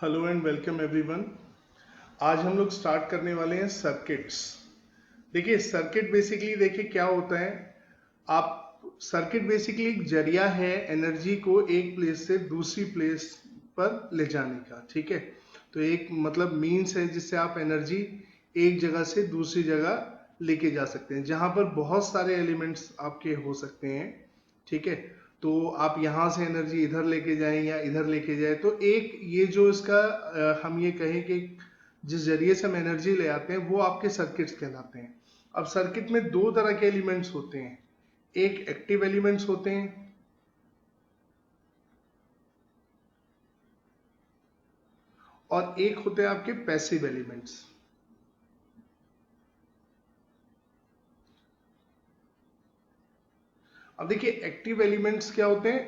Hello and welcome everyone. आज हम लोग स्टार्ट करने वाले हैं सर्किट्स। देखिए सर्किट बेसिकली देखिए क्या होता है। आप सर्किट बेसिकली एक जरिया है एनर्जी को एक प्लेस से दूसरी प्लेस पर ले जाने का, ठीक है। तो एक मतलब मीन्स है जिससे आप एनर्जी एक जगह से दूसरी जगह लेके जा सकते हैं, जहां पर बहुत सारे एलिमेंट्स आपके हो सकते हैं, ठीक है। तो आप यहाँ से एनर्जी इधर लेके जाएं या इधर लेके जाए, तो एक ये जो इसका हम ये कहें कि जिस जरिए से हम एनर्जी ले आते हैं वो आपके सर्किट्स कहलाते हैं। अब सर्किट में दो तरह के एलिमेंट्स होते हैं, एक एक्टिव एलिमेंट्स होते हैं और एक होते हैं आपके पैसिव एलिमेंट्स। अब देखिए एक्टिव एलिमेंट्स क्या होते हैं,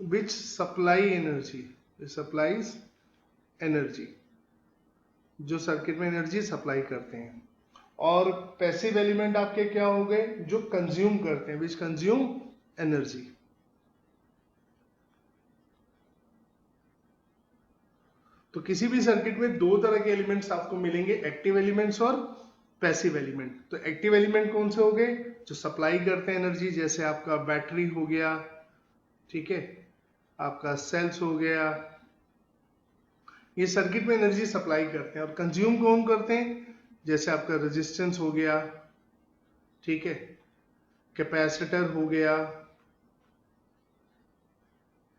which supply energy, supplies energy, जो सर्किट में एनर्जी सप्लाई करते हैं। और पैसिव एलिमेंट आपके क्या हो गए, जो कंज्यूम करते हैं, विच कंज्यूम एनर्जी। तो किसी भी सर्किट में दो तरह के एलिमेंट्स आपको मिलेंगे, एक्टिव एलिमेंट्स और पैसिव एलिमेंट। तो एक्टिव एलिमेंट कौन से हो गए, जो सप्लाई करते हैं एनर्जी, जैसे आपका बैटरी हो गया, ठीक है, आपका सेल्स हो गया, ये सर्किट में एनर्जी सप्लाई करते हैं। और कंज्यूम कौन करते हैं, जैसे आपका रेजिस्टेंस हो गया, ठीक है, कैपेसिटर हो गया,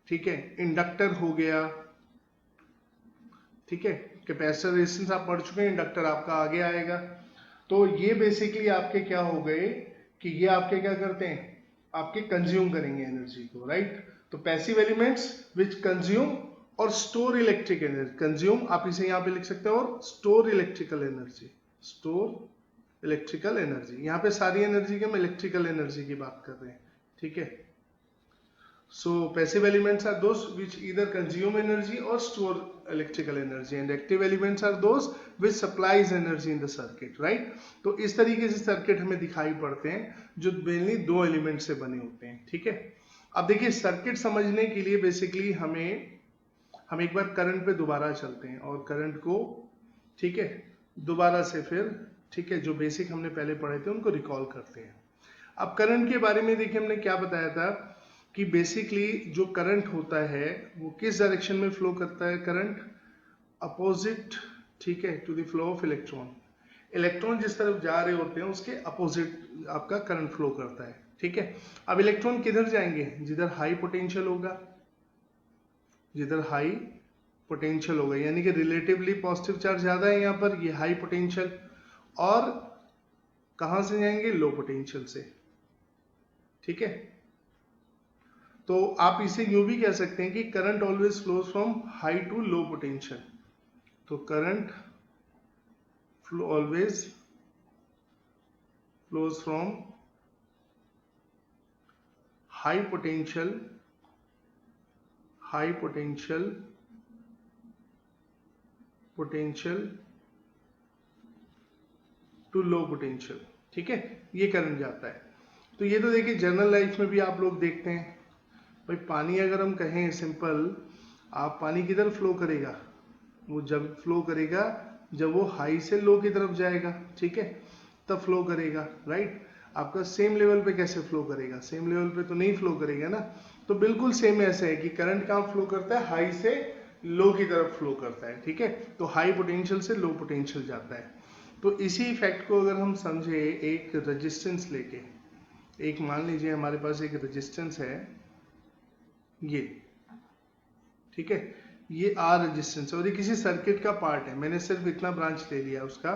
ठीक है, इंडक्टर हो गया, ठीक है। कैपेसिटर रेजिस्टेंस आप पढ़ चुके हैं, इंडक्टर आपका आगे आएगा। तो ये बेसिकली आपके क्या हो गए कि ये आपके क्या करते हैं, आपके कंज्यूम करेंगे एनर्जी को, राइट। तो पैसिव एलिमेंट्स विच कंज्यूम और स्टोर इलेक्ट्रिक एनर्जी, कंज्यूम आप इसे यहां पे लिख सकते हो, और store electrical energy, store electrical energy. यहाँ पे सारी एनर्जी के हम इलेक्ट्रिकल एनर्जी की बात कर रहे हैं, ठीक है। So passive elements are those which either consume energy or store electrical energy, and active elements are those which supplies energy in the circuit, right? तो इस तरीके से सर्किट हमें दिखाई पड़ते हैं जो मेनली दो एलिमेंट से बने होते हैं, ठीक है। अब देखिए सर्किट समझने के लिए बेसिकली हम एक बार करंट पे दोबारा चलते हैं और करंट को, ठीक है, दोबारा से फिर, ठीक है, जो बेसिक हमने पहले पढ़े थे उनको रिकॉल करते हैं। अब करंट के बारे में देखिए हमने क्या बताया था कि बेसिकली जो करंट होता है वो किस डायरेक्शन में फ्लो करता है, करंट अपोजिट, ठीक है, to the flow of electron. Electron जिस तरफ जा रहे होते हैं उसके अपोजिट आपका करंट फ्लो करता है, ठीक है। अब इलेक्ट्रॉन किधर जाएंगे, जिधर हाई पोटेंशियल होगा, जिधर हाई पोटेंशियल होगा, यानी कि रिलेटिवली पॉजिटिव चार्ज ज्यादा है यहाँ पर, ये हाई पोटेंशियल। और कहां से जाएंगे, लो पोटेंशियल से, ठीक है। तो आप इसे यूं भी कह सकते हैं कि current always flows from high to low potential. तो current flow always flows from high potential to low potential, ठीक है, ये करंट जाता है। तो ये तो देखिए जनरल लाइफ में भी आप लोग देखते हैं भाई, पानी अगर हम कहें सिंपल, आप पानी किधर फ्लो करेगा, वो जब फ्लो करेगा जब वो हाई से लो की तरफ जाएगा, ठीक है, तब फ्लो करेगा, राइट। आपका सेम लेवल पे कैसे फ्लो करेगा, सेम लेवल पे तो नहीं फ्लो करेगा ना। तो बिल्कुल सेम ऐसे है कि करंट कहाँ फ्लो करता है, हाई से लो की तरफ फ्लो करता है, ठीक है। तो हाई पोटेंशियल से लो पोटेंशियल जाता है। तो इसी इफेक्ट को अगर हम समझे एक रेजिस्टेंस लेके, एक मान लीजिए हमारे पास एक रेजिस्टेंस है ये, ठीक है, ये आर रेजिस्टेंस और ये किसी सर्किट का पार्ट है, मैंने सिर्फ इतना ब्रांच ले लिया उसका।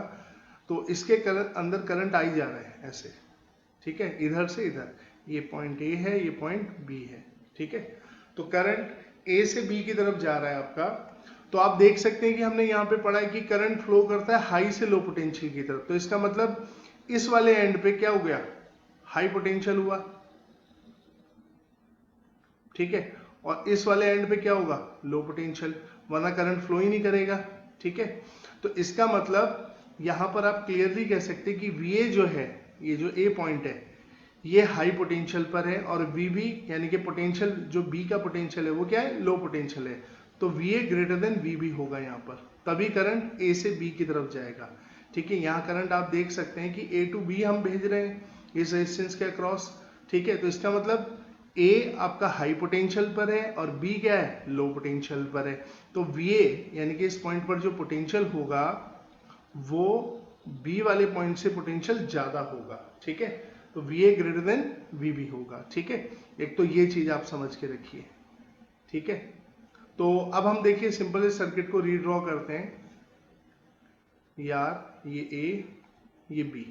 तो इसके अंदर करंट आई जा रहा है ऐसे, ठीक है, इधर से इधर, ये पॉइंट ए है, ये पॉइंट बी है, ठीक है। तो करंट ए से बी की तरफ जा रहा है आपका। तो आप देख सकते हैं कि हमने यहाँ पे पढ़ा है कि करंट फ्लो करता है हाई से लो पोटेंशियल की तरफ। तो इसका मतलब इस वाले एंड पे क्या हो गया, हाई पोटेंशियल हुआ, ठीक है, और इस वाले एंड पे क्या होगा, लो पोटेंशियल, वरना करंट फ्लो ही नहीं करेगा, ठीक है। तो इसका मतलब यहां पर आप क्लियरली कह सकते हैं कि VA जो है, ये जो A पॉइंट है, ये हाई पोटेंशियल पर है, और VB यानी कि पोटेंशियल जो B का पोटेंशियल है वो क्या है, लो पोटेंशियल है। तो V A greater than V B होगा यहाँ पर, तभी करंट ए से बी की तरफ जाएगा। ठीक है, यहाँ करंट आप देख सकते हैं कि ए टू बी हम भेज रहे हैं इस रेजिस्टेंस के अक्रॉस। ठीक है, तो इसका मतलब ए आपका हाई पोटेंशियल पर है और बी क्या है, लो पोटेंशियल पर है। तो वी ए यानी कि इस पॉइंट पर जो पोटेंशियल होगा वो बी वाले पॉइंट से पोटेंशियल ज्यादा होगा। ठीक है, तो V A greater than V B होगा। ठीक है, एक तो ये चीज आप समझ के रखिए। ठीक है, तो अब हम देखिए सिंपल इस सर्किट को रीड्रॉ करते हैं। यार ये ए ये बी,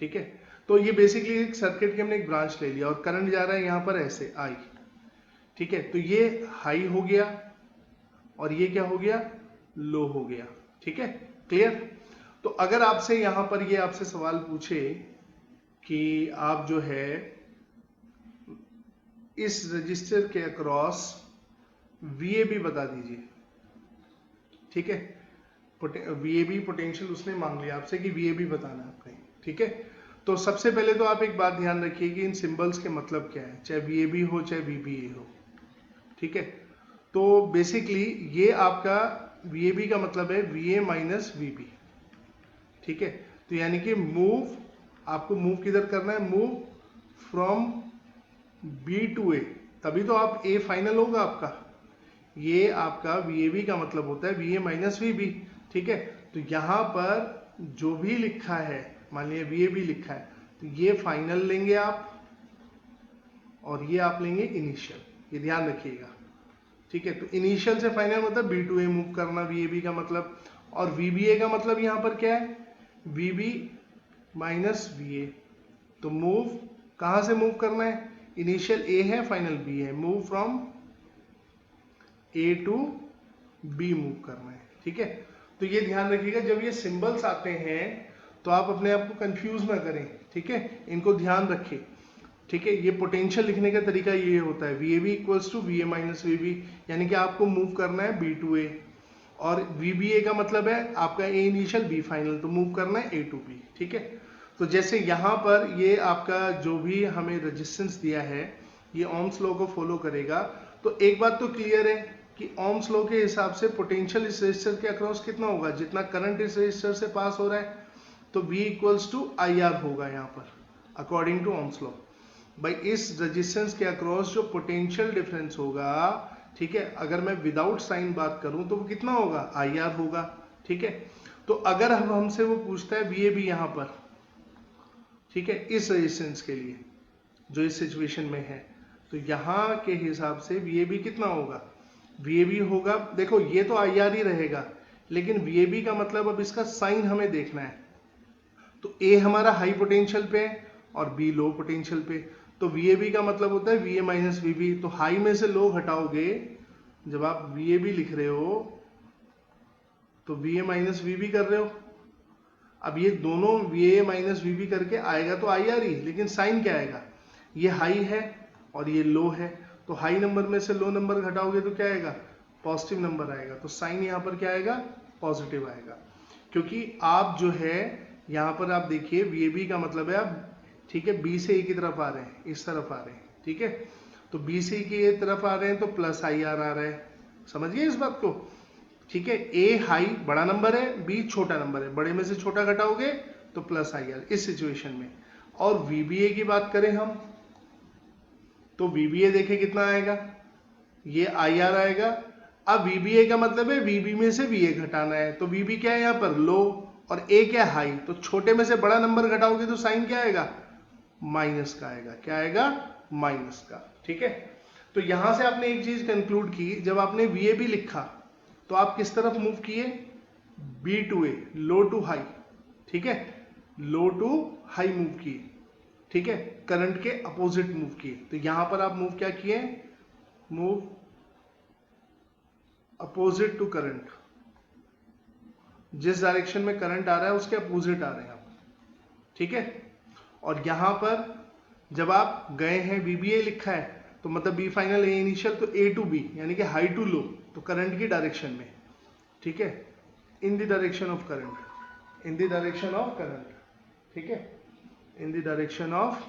ठीक है, तो ये बेसिकली एक सर्किट की हमने एक ब्रांच ले लिया और करंट जा रहा है यहां पर ऐसे आई। ठीक है, तो ये हाई हो गया और ये क्या हो गया, लो हो गया। ठीक है, क्लियर। तो अगर आपसे यहां पर ये आपसे सवाल पूछे कि आप जो है इस रजिस्टर के अक्रॉस वीएबी बता दीजिए। ठीक है, वीएबी पोटेंशियल उसने मांग लिया आपसे कि वीएबी बताना है आपने। ठीक है, तो सबसे पहले तो आप एक बात ध्यान रखिए कि इन सिंबल्स के मतलब क्या है, चाहे वीएबी हो चाहे वीबीए हो। ठीक है, तो बेसिकली ये आपका वीएबी का मतलब है वीए माइनस वीबी। ठीक है, तो यानी कि मूव, आपको मूव किधर करना है, मूव फ्रॉम बी टू ए, तभी तो आप ए फाइनल होगा आपका। ये आपका वीएबी का मतलब होता है वीए माइनस वीबी। ठीक है, तो यहां पर जो भी लिखा है, मान लिया वीएबी लिखा है, तो ये फाइनल लेंगे आप और ये आप लेंगे इनिशियल, ये ध्यान रखिएगा। ठीक है, तो इनिशियल से फाइनल मतलब बी टू ए मूव करना वीएबी का मतलब, और वीबीए का मतलब यहां पर क्या है, वीबी माइनस वीए। तो मूव कहां से मूव करना है, इनिशियल ए है फाइनल बी है, move from A to B move करना है। ठीक है, तो ये ध्यान रखिएगा जब ये सिंबल्स आते हैं तो आप अपने आप को कंफ्यूज ना करें। ठीक है, इनको ध्यान रखें। ठीक है, ये पोटेंशियल लिखने का तरीका ये होता है V A B equals to V A minus V B, यानी कि आपको मूव करना है बी टू ए, और वी बी ए का मतलब है आपका ए इनिशियल बी फाइनल, तो मूव करना है ए टू बी। ठीक है, तो जैसे यहां पर ये आपका जो भी हमें रेजिस्टेंस दिया है ये ओम्स लॉ को फॉलो करेगा। तो एक बात तो क्लियर है कि ओम्स लॉ के हिसाब से पोटेंशियल इस रेजिस्टर के अक्रॉस कितना होगा, जितना करंट इस रेजिस्टर से पास हो रहा है, तो V equals to I R होगा यहाँ पर अकॉर्डिंग टू ओम्स लॉ। भाई इस रेजिस्टेंस के अक्रॉस जो पोटेंशियल डिफरेंस होगा, ठीक है, अगर मैं विदाउट साइन बात करूं तो वो कितना होगा, आई आर होगा। ठीक है, तो अगर हम हमसे वो पूछता है वी ए बी यहाँ पर, ठीक है, इस रेजिस्टेंस के लिए जो इस सिचुएशन में है, तो यहाँ के हिसाब से वी ए बी कितना होगा, वी ए बी होगा, देखो ये तो आई आर ही रहेगा, लेकिन वी ए बी का मतलब अब इसका साइन हमें देखना है। तो ए हमारा हाई पोटेंशियल पे है और बी लो पोटेंशियल पे, तो वीएबी का मतलब होता है वीए माइनस वीबी। तो हाई में से लो घटाओगे, जब आप वीएबी लिख रहे हो तो वीए माइनस वीबी कर रहे हो। अब ये दोनों वीए माइनस वीबी करके आएगा तो आई आर ही, लेकिन साइन क्या आएगा, ये हाई है और ये लो है, तो हाई नंबर में से लो नंबर घटाओगे तो क्या आएगा, पॉजिटिव नंबर आएगा। तो साइन यहाँ पर क्या आएगा, पॉजिटिव आएगा, क्योंकि आप जो है यहाँ पर आप देखिए वीएबी का मतलब है आप, ठीक है, बी से ए की तरफ आ रहे हैं, इस तरफ आ रहे हैं। ठीक है, तो बी से ए की तरफ आ रहे हैं तो प्लस आई आर आ रहा है, समझिए इस बात को। ठीक है, ए हाई बड़ा नंबर है, बी छोटा नंबर है, बड़े में से छोटा घटाओगे तो प्लस आई आर इस सिचुएशन में। और वीबीए की बात करें हम, तो वीबीए देखें कितना आएगा, ये आई आर आएगा। अब वीबीए का मतलब है वीबी में से वीए घटाना है, तो वीबी क्या है यहाँ पर, लो, और ए क्या हाई, तो छोटे में से बड़ा नंबर घटाओगे तो साइन क्या आएगा, माइनस का आएगा। क्या आएगा, माइनस का। ठीक है, तो यहां से आपने एक चीज कंक्लूड की, जब आपने वीएबी लिखा तो आप किस तरफ मूव किए, B to A, low to high. ठीक है, लो टू हाई मूव किए। ठीक है, करंट के अपोजिट मूव किए, तो यहां पर आप मूव क्या किए, मूव अपोजिट टू करंट, जिस डायरेक्शन में करंट आ रहा है उसके अपोजिट आ रहे हैं आप। ठीक है, और यहां पर जब आप गए हैं वीबीए लिखा है तो मतलब बी फाइनल ए इनिशियल, तो ए टू बी यानी कि हाई टू लो, तो करंट की डायरेक्शन में। ठीक है, in the direction of current, in the direction of current. ठीक है, in the direction of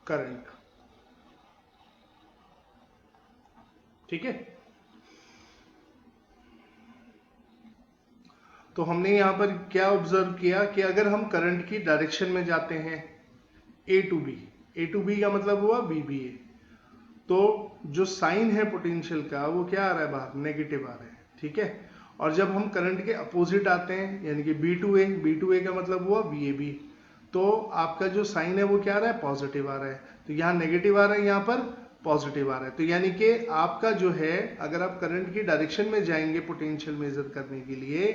current. ठीक है, तो हमने यहाँ पर क्या ऑब्जर्व किया कि अगर हम करंट की डायरेक्शन में जाते हैं ए टू बी का मतलब हुआ BBA, तो जो साइन है पोटेंशियल का वो क्या आ रहा है बाहर, नेगेटिव आ रहा है, ठीक है। और जब हम करंट के अपोजिट आते हैं यानी कि B2A का मतलब हुआ VAB, तो आपका जो साइन है वो क्या आ रहा है, पॉजिटिव आ रहा है। तो यहाँ नेगेटिव आ रहा है, यहाँ पर पॉजिटिव आ रहा है। तो यानी कि आपका जो है, अगर आप करंट की डायरेक्शन में जाएंगे पोटेंशियल मेजर करने के लिए,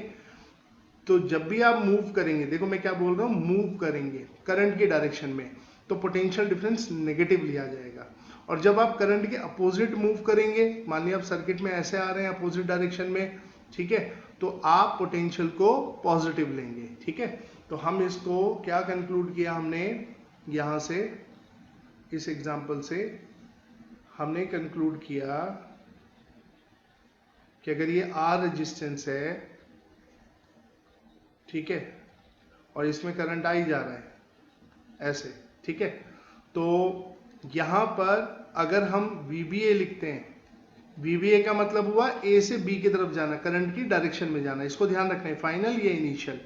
तो जब भी आप मूव करेंगे, देखो मैं क्या बोल रहा हूँ, मूव करेंगे करंट की डायरेक्शन में, तो पोटेंशियल डिफरेंस नेगेटिव लिया जाएगा। और जब आप करंट के अपोजिट मूव करेंगे, मान लिया आप सर्किट में ऐसे आ रहे हैं अपोजिट डायरेक्शन में, ठीक है, तो आप पोटेंशियल को पॉजिटिव लेंगे, ठीक है। तो हम इसको क्या कंक्लूड किया हमने यहां से, इस एग्जांपल से हमने कंक्लूड किया कि अगर ये R रेजिस्टेंस है, ठीक है, और इसमें करंट आ ही जा रहा है ऐसे, ठीक है, तो यहां पर अगर हम VBA लिखते हैं, VBA का मतलब हुआ A से B की तरफ जाना, करंट की डायरेक्शन में जाना, इसको ध्यान रखना है, फाइनल या इनिशियल।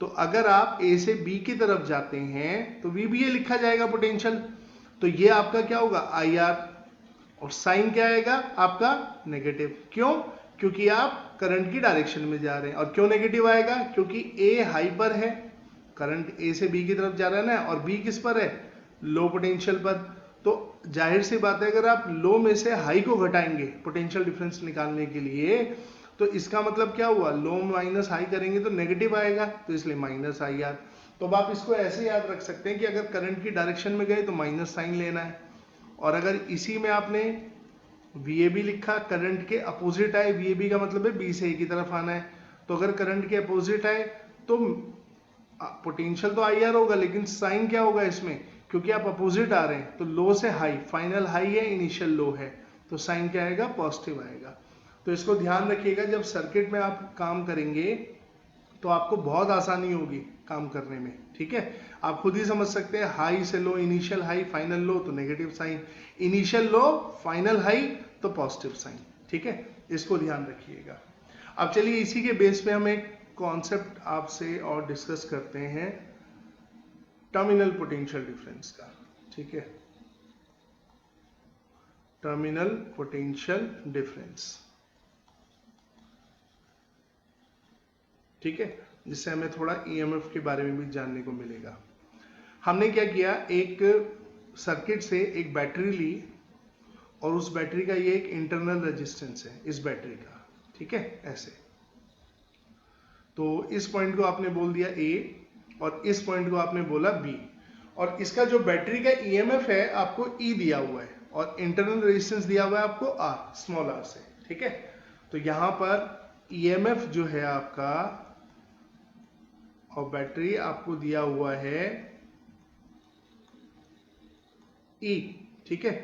तो अगर आप A से B की तरफ जाते हैं तो VBA लिखा जाएगा पोटेंशियल, तो ये आपका क्या होगा, IR, और साइन क्या आएगा आपका, नेगेटिव। क्यों, क्योंकि आप करंट की डायरेक्शन में जा रहे हैं। और क्यों नेगेटिव आएगा, क्योंकि A हाई पर है, करंट A से B की तरफ जा रहा है ना, और B किस पर है, लो पोटेंशियल पर। तो जाहिर सी बात है, अगर आप लो में से हाई को घटाएंगे पोटेंशियल डिफरेंस निकालने के लिए, तो इसका मतलब क्या हुआ, लो माइनस हाई करेंगे तो नेगेटिव आएगा, तो इसलिए माइनस IR। तो अब आप इसको ऐसे याद रख सकते हैं कि अगर करंट की डायरेक्शन में गए तो माइनस साइन लेना है, और अगर इसी में आपने VAB लिखा, करंट के अपोजिट आए, VAB का मतलब है B से A की तरफ आना है, तो अगर करंट के अपोजिट आए तो पोटेंशियल तो IR होगा, लेकिन साइन क्या होगा इसमें, क्योंकि आप अपोजिट आ रहे हैं, तो लो से हाई, फाइनल हाई है, इनिशियल लो है, तो साइन क्या आएगा, पॉजिटिव आएगा। तो इसको ध्यान रखिएगा, जब सर्किट में आप काम करेंगे तो आपको बहुत आसानी होगी काम करने में, ठीक है। आप खुद ही समझ सकते हैं, हाई से लो, इनिशियल हाई फाइनल लो तो नेगेटिव साइन, इनिशियल लो फाइनल हाई तो पॉजिटिव साइन, ठीक है, इसको ध्यान रखिएगा। अब चलिए इसी के बेस पे हम एक कॉन्सेप्ट आपसे और डिस्कस करते हैं, टर्मिनल पोटेंशियल डिफरेंस का, ठीक है, टर्मिनल पोटेंशियल डिफरेंस, ठीक है, जिससे हमें थोड़ा EMF के बारे में भी जानने को मिलेगा। हमने क्या किया, एक सर्किट से एक बैटरी ली, और उस बैटरी का ये एक इंटरनल रेजिस्टेंस है इस बैटरी का, ठीक है, ऐसे। तो इस पॉइंट को आपने बोल दिया A, और इस पॉइंट को आपने बोला B, और इसका जो बैटरी का EMF है आपको E दिया हुआ है, और इंटरनल रेजिस्टेंस दिया हुआ है आपको R, स्मॉल r से, ठीक है। तो यहां पर EMF जो है आपका, और बैटरी आपको दिया हुआ है E, ठीक है,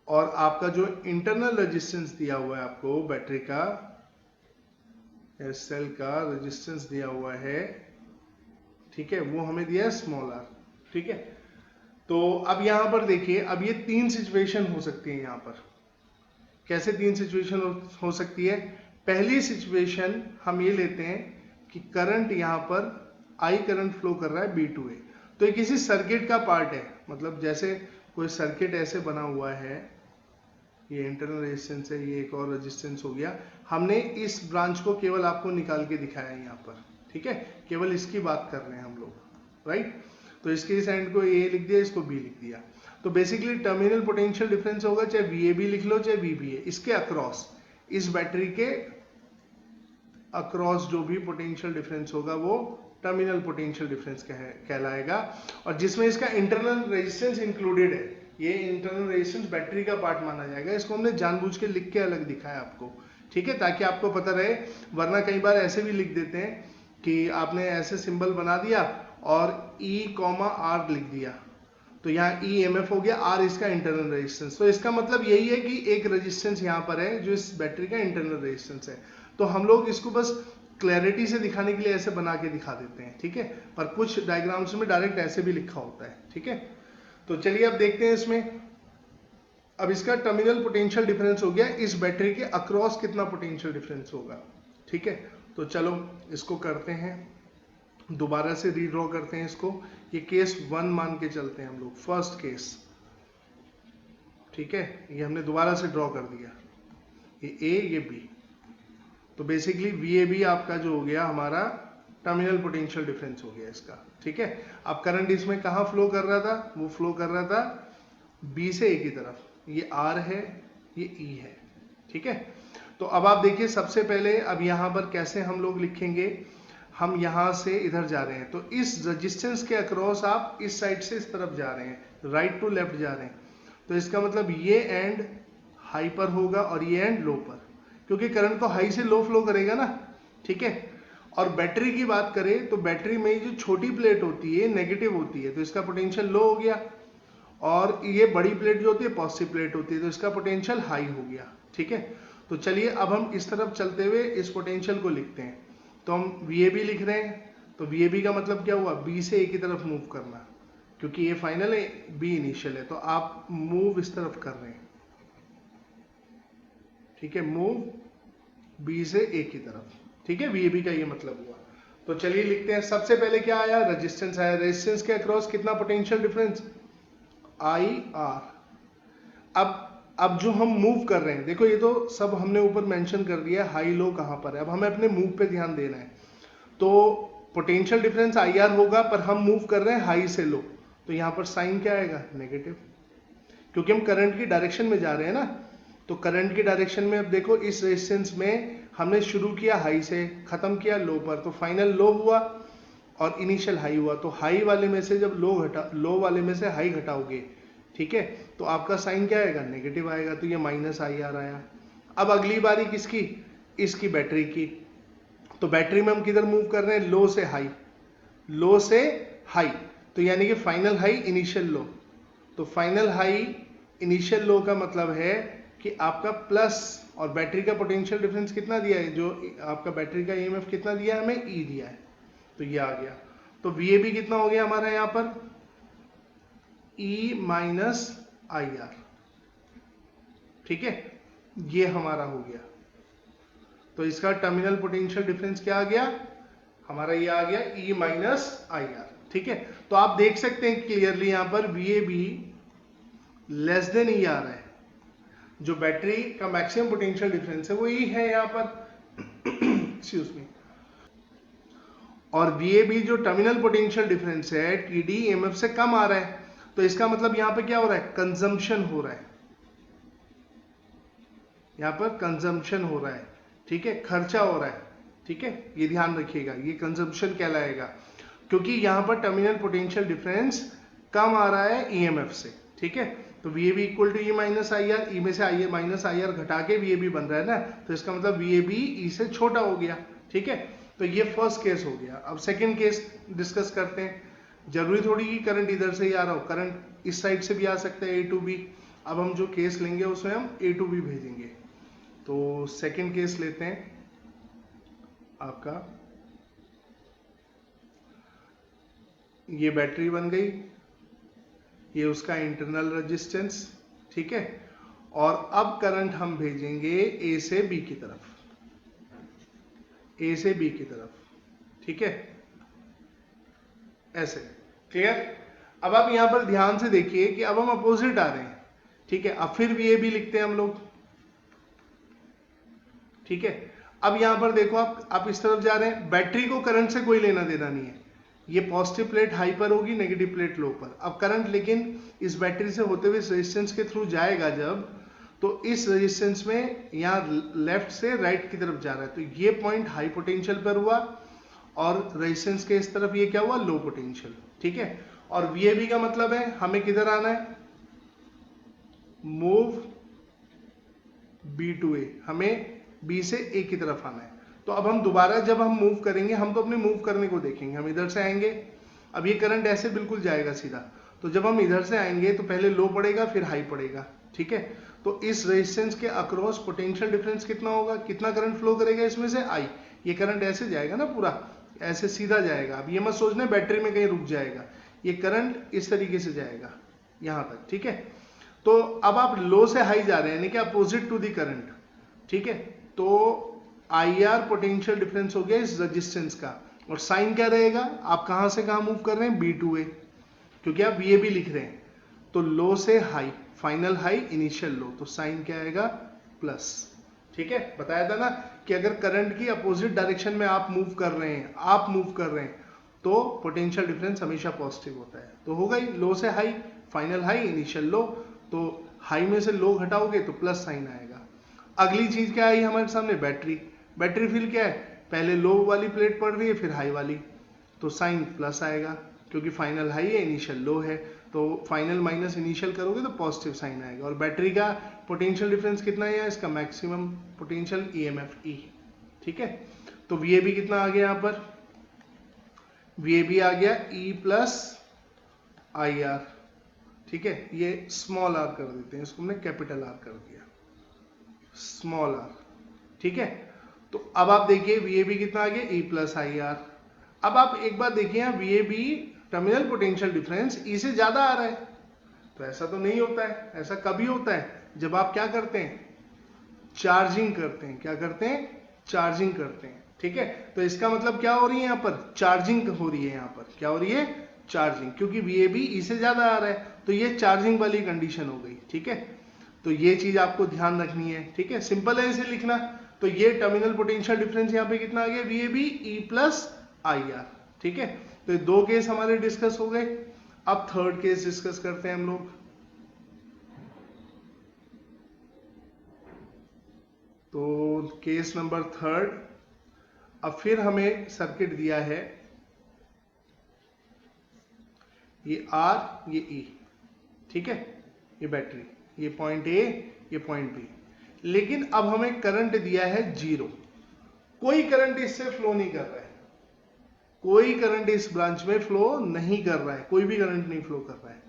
और आपका जो इंटरनल रेजिस्टेंस दिया हुआ है आपको बैटरी का, सेल का रेजिस्टेंस दिया हुआ है, ठीक है, वो हमें दिया है स्मॉल r, ठीक है। तो अब यहां पर देखिए, अब ये तीन सिचुएशन हो सकती है यहां पर। कैसे तीन सिचुएशन हो सकती है, पहली सिचुएशन हम ये लेते हैं कि करंट यहां पर I करंट फ्लो कर रहा है B2A, तो ये किसी सर्किट का पार्ट है, मतलब जैसे कोई सर्किट ऐसे बना हुआ है, ये इंटरनल रेजिस्टेंस है, ये एक और रेजिस्टेंस हो गया, हमने इस ब्रांच को केवल आपको निकाल के दिखाया है यहाँ पर, ठीक है, केवल इसकी बात कर रहे हैं हम लोग, राइट। तो इसके इस एंड को A लिख दिया, इसको B लिख दिया। तो बेसिकली टर्मिनल पोटेंशियल डिफरेंस होगा, चाहे VAB लिख लो चाहे VBA, इसके अक्रॉस, इस बैटरी के अक्रॉस जो भी पोटेंशियल डिफरेंस होगा वो टर्मिनल पोटेंशियल डिफरेंस कहलाएगा। और जिसमें इसका इंटरनल रेजिस्टेंस इंक्लूडेड है, ये इंटरनल रेजिस्टेंस बैटरी का पार्ट माना जाएगा। इसको हमने जानबूझ के लिख के अलग दिखाया आपको, ठीक है, ताकि आपको पता रहे, वरना कई बार ऐसे भी लिख देते हैं कि आपने ऐसे सिंबल बना दिया और E, R लिख दिया, तो यहाँ EMF हो गया, R इसका इंटरनल रेजिस्टेंस। तो इसका मतलब यही है कि एक रेजिस्टेंस यहाँ पर है जो इस बैटरी का इंटरनल रेजिस्टेंस है। तो हम लोग इसको बस क्लैरिटी से दिखाने के लिए ऐसे बना के दिखा देते हैं, ठीक है, पर कुछ डायग्राम्स में डायरेक्ट ऐसे भी लिखा होता है, ठीक है। तो चलिए अब देखते हैं इसमें, अब इसका टर्मिनल पोटेंशियल डिफरेंस हो गया, इस बैटरी के अक्रॉस कितना पोटेंशियल डिफरेंस होगा, ठीक है। तो चलो इसको करते हैं, दोबारा से रीड्रॉ करते हैं इसको। ये केस 1 मान के चलते हैं हम लोग, फर्स्ट केस, ठीक है। ये हमने दोबारा से ड्रॉ कर दिया, ये ए ये बी। तो बेसिकली VAB आपका जो हो गया हमारा टर्मिनल पोटेंशियल डिफरेंस हो गया इसका, ठीक है। अब करंट इसमें कहाँ फ्लो कर रहा था, वो फ्लो कर रहा था B से A की तरफ, ये R है ये E है, ठीक है। तो अब आप देखिए सबसे पहले अब यहाँ पर कैसे हम लोग लिखेंगे, हम यहाँ से इधर जा रहे हैं, तो इस रेजिस्टेंस के अक्रॉस आप इस साइड से इस तरफ जा रहे हैं, राइट टू लेफ्ट जा रहे हैं, तो इसका मतलब ये एंड हाई पर होगा और ये एंड लो पर, क्योंकि करंट को हाई से लो फ्लो करेगा ना, ठीक है। और बैटरी की बात करें तो बैटरी में जो छोटी प्लेट होती है नेगेटिव होती है, तो इसका पोटेंशियल लो हो गया, और ये बड़ी प्लेट जो होती है पॉजिटिव प्लेट होती है, तो इसका पोटेंशियल हाई हो गया, ठीक है। तो चलिए अब हम इस तरफ चलते हुए इस पोटेंशियल को लिखते हैं। तो हम VAB लिख रहे हैं, तो VAB का मतलब क्या हुआ, B से A की तरफ मूव करना, क्योंकि ये फाइनल है B इनिशियल है, तो आप मूव इस तरफ कर रहे हैं, ठीक है, मूव B से A की तरफ, ठीक है। VAB का ये मतलब हुआ। तो चलिए लिखते हैं, सबसे पहले क्या आया, रेजिस्टेंस आया, रेजिस्टेंस के अक्रॉस कितना पोटेंशियल डिफरेंस, IR। अब जो हम मूव कर रहे हैं, देखो ये तो सब हमने ऊपर मेंशन कर दिया हाई लो कहां पर है, अब हमें अपने मूव पे ध्यान देना है। तो पोटेंशियल डिफरेंस IR होगा, पर हम मूव कर रहे हैं हाई से लो, तो यहां पर साइन क्या आएगा, नेगेटिव, क्योंकि हम करंट की डायरेक्शन में जा रहे हैं ना। तो करंट की डायरेक्शन में अब देखो इस रेजिस्टेंस में हमने शुरू किया हाई से, खत्म किया लो पर, तो फाइनल लो हुआ और इनिशियल हाई हुआ। तो हाई वाले में से जब लो वाले में से हाई घटाओगे, ठीक है, तो आपका साइन क्या आएगा, नेगेटिव आएगा, तो ये -IR आया। अब अगली बारी किसकी, इसकी बैटरी की। तो बैटरी में हम किधर मूव कर रहे हैं, लो से हाई, लो से हाई, तो यानी कि फाइनल हाई इनिशियल लो। तो फाइनल हाई इनिशियल लो का मतलब है कि आपका प्लस, और बैटरी का पोटेंशियल डिफरेंस कितना दिया है, जो आपका बैटरी का EMF कितना दिया है हमें, E दिया है, तो ये आ गया। तो VAB कितना हो गया हमारा यहां पर, E - IR, ठीक है, ये हमारा हो गया। तो इसका टर्मिनल पोटेंशियल डिफरेंस क्या आ गया हमारा, ये आ गया E - IR, ठीक है। तो आप देख सकते हैं क्लियरली यहां पर VAB लेस देन ER है, जो बैटरी का मैक्सिमम पोटेंशियल डिफरेंस है वो E है यहां पर एक्सक्यूज मी। और VAB जो टर्मिनल पोटेंशियल डिफरेंस है TD EMF से कम आ रहा है, तो इसका मतलब यहां पे क्या हो रहा है, कंजम्पशन हो रहा है, यहां पर कंजम्पशन हो रहा है, ठीक है, खर्चा हो रहा है, ठीक है, ये ध्यान रखिएगा, ये कंजम्पशन कहलाएगा, क्योंकि यहां पर टर्मिनल पोटेंशियल डिफरेंस कम आ रहा है EMF से, ठीक है। तो VAB equal to E - IR, E में से -IR घटा के VAB बन रहा है ना, तो इसका मतलब VAB E से छोटा हो गया, ठीक है। तो ये फर्स्ट केस हो गया। अब सेकंड केस डिस्कस करते हैं। जरूरी थोड़ी कि करंट इधर से ही आ रहा हो, करंट इस साइड से भी आ सकता है, A to B। अब हम जो केस लेंगे उसमें हम A to B भेजेंगे। तो सेकंड केस लेते हैं आपका, ये बैटरी बन गई, ये उसका इंटरनल रेजिस्टेंस, ठीक है, और अब करंट हम भेजेंगे A से B की तरफ, A से B की तरफ, ठीक है, ऐसे, क्लियर। अब आप यहां पर ध्यान से देखिए कि अब हम अपोजिट आ रहे हैं, ठीक है। अब फिर VAB लिखते हैं हम लोग, ठीक है। अब यहां पर देखो आप इस तरफ जा रहे हैं, बैटरी को करंट से कोई लेना देना नहीं है, ये पॉजिटिव प्लेट हाई पर होगी, नेगेटिव प्लेट लो पर। अब करंट लेकिन इस बैटरी से होते हुए इस रेजिस्टेंस के थ्रू जाएगा जब, तो इस रेजिस्टेंस में यहाँ लेफ्ट से राइट की तरफ जा रहा है, तो ये पॉइंट हाई पोटेंशियल पर हुआ, और रेजिस्टेंस के इस तरफ ये क्या हुआ, लो पोटेंशियल, ठीक है। और VAB का मतलब है हमें किधर आना है, मूव B to A, हमें B से A की तरफ आना है। तो अब हम दोबारा जब हम मूव करेंगे, हम तो अपने मूव करने को देखेंगे, हम इधर से आएंगे, अब ये करंट ऐसे बिल्कुल जाएगा सीधा, तो जब हम इधर से आएंगे तो पहले लो पड़ेगा फिर हाई पड़ेगा, ठीक है। तो इस रेजिस्टेंस के अक्रॉस पोटेंशियल डिफरेंस कितना होगा, कितना करंट फ्लो करेगा इसमें से, I। ये करंट ऐसे जाएगा ना, पूरा ऐसे सीधा जाएगा। अब ये मत सोचना बैटरी में कहीं रुक जाएगा, ये करंट इस तरीके से जाएगा यहां तक, ठीक है। तो अब आप लो से हाई जा रहे हैं, यानी कि अपोजिट टू दी करंट, ठीक है। तो आई आर पोटेंशियल डिफरेंस हो गया इस रेजिस्टेंस का, और साइन क्या रहेगा, आप कहां से कहां मूव कर रहे हैं, बी टू ए, क्योंकि आप वी ए बी लिख रहे हैं, तो लो से हाई, फाइनल हाई इनिशियल लो, तो साइन क्या आएगा, प्लस। ठीक है, बताया था ना कि अगर करंट की अपोजिट डायरेक्शन में आप मूव कर रहे हैं, तो पोटेंशियल डिफरेंस हमेशा पॉजिटिव होता है। तो होगा ही लो से हाई, फाइनल हाई इनिशियल लो, तो हाई में से लो घटाओगे तो प्लस साइन आएगा। अगली चीज क्या आई हमारे सामने, बैटरी फील्ड क्या है, पहले लो वाली प्लेट पड़ रही है फिर हाई वाली, तो साइन प्लस आएगा, क्योंकि फाइनल हाई है इनिशियल लो है, तो फाइनल माइनस इनिशियल करोगे तो पॉजिटिव साइन आएगा। और बैटरी का पोटेंशियल डिफरेंस कितना है, इसका मैक्सिमम पोटेंशियल ईएमएफ ई। ठीक है, तो वीएबी कितना आ गया यहाँ पर, वीएबी आ गया ई प्लस आई आर। ठीक है, ये स्मॉल आर कर देते हैं, इसको हमने कैपिटल आर कर दिया, स्मॉल आर। ठीक है, तो अब आप देखिए वीएबी कितना आ गया, ई प्लस आई आर। अब आप एक बात देखिए यहाँ, वीएबी टर्मिनल पोटेंशियल डिफरेंस ई से ज्यादा आ रहा है, तो ऐसा तो नहीं होता है। ऐसा कभी होता है जब आप क्या करते हैं, चार्जिंग करते हैं। क्या करते हैं, चार्जिंग करते हैं। ठीक है, तो इसका मतलब क्या हो रही है, यहाँ पर चार्जिंग हो रही है, यहाँ पर क्या हो रही है, चार्जिंग, क्योंकि वीएबी ई से ज्यादा आ रहा है, तो ये चार्जिंग वाली कंडीशन हो गई। ठीक है, तो ये चीज आपको ध्यान रखनी है। ठीक है, सिंपल है इसे लिखना। तो ये टर्मिनल पोटेंशियल डिफरेंस यहाँ पे कितना आ गया, वीएबी ई प्लस आई आर। ठीक है, तो ये दो केस हमारे डिस्कस हो गए। अब थर्ड केस डिस्कस करते हैं हम लोग। तो केस नंबर थर्ड, अब फिर हमें सर्किट दिया है, ये आर ये ई। ठीक है, ये बैटरी, ये पॉइंट ए ये पॉइंट बी, लेकिन अब हमें करंट दिया है 0, कोई करंट इससे फ्लो नहीं कर रहा है, कोई करंट इस ब्रांच में फ्लो नहीं कर रहा है, कोई भी करंट नहीं फ्लो कर रहा है।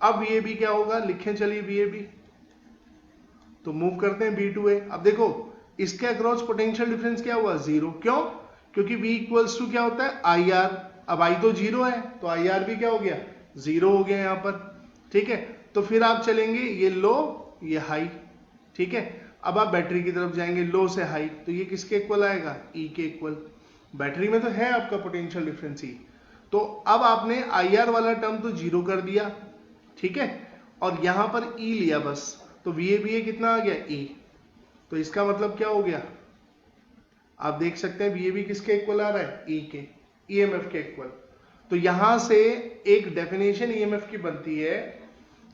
अब वीएबी क्या होगा, लिखें चलिए वीएबी, तो मूव करते हैं बी टू ए। अब देखो इसके अक्रॉस पोटेंशियल डिफरेंस क्या हुआ, 0। क्यों, क्योंकि V इक्वल्स टू क्या होता है, आई आर। अब I तो 0 है, तो आई आर भी क्या हो गया, 0 हो गया यहाँ पर। ठीक है, तो फिर आप चलेंगे ये लो ये हाई। ठीक है, अब आप बैटरी की तरफ जाएंगे, लो से हाई, तो ये किसके इक्वल आएगा, E के इक्वल। बैटरी में तो है आपका पोटेंशियल डिफरेंस E, तो अब आपने आई आर वाला टर्म तो 0 कर दिया। ठीक है, और यहां पर E लिया बस, तो VABA कितना आ गया, E। तो इसका मतलब क्या हो गया, आप देख सकते हैं VAB किसके इक्वल आ रहा है, E के, EMF के इक्वल। तो यहां से एक डेफिनेशन EMF की बनती है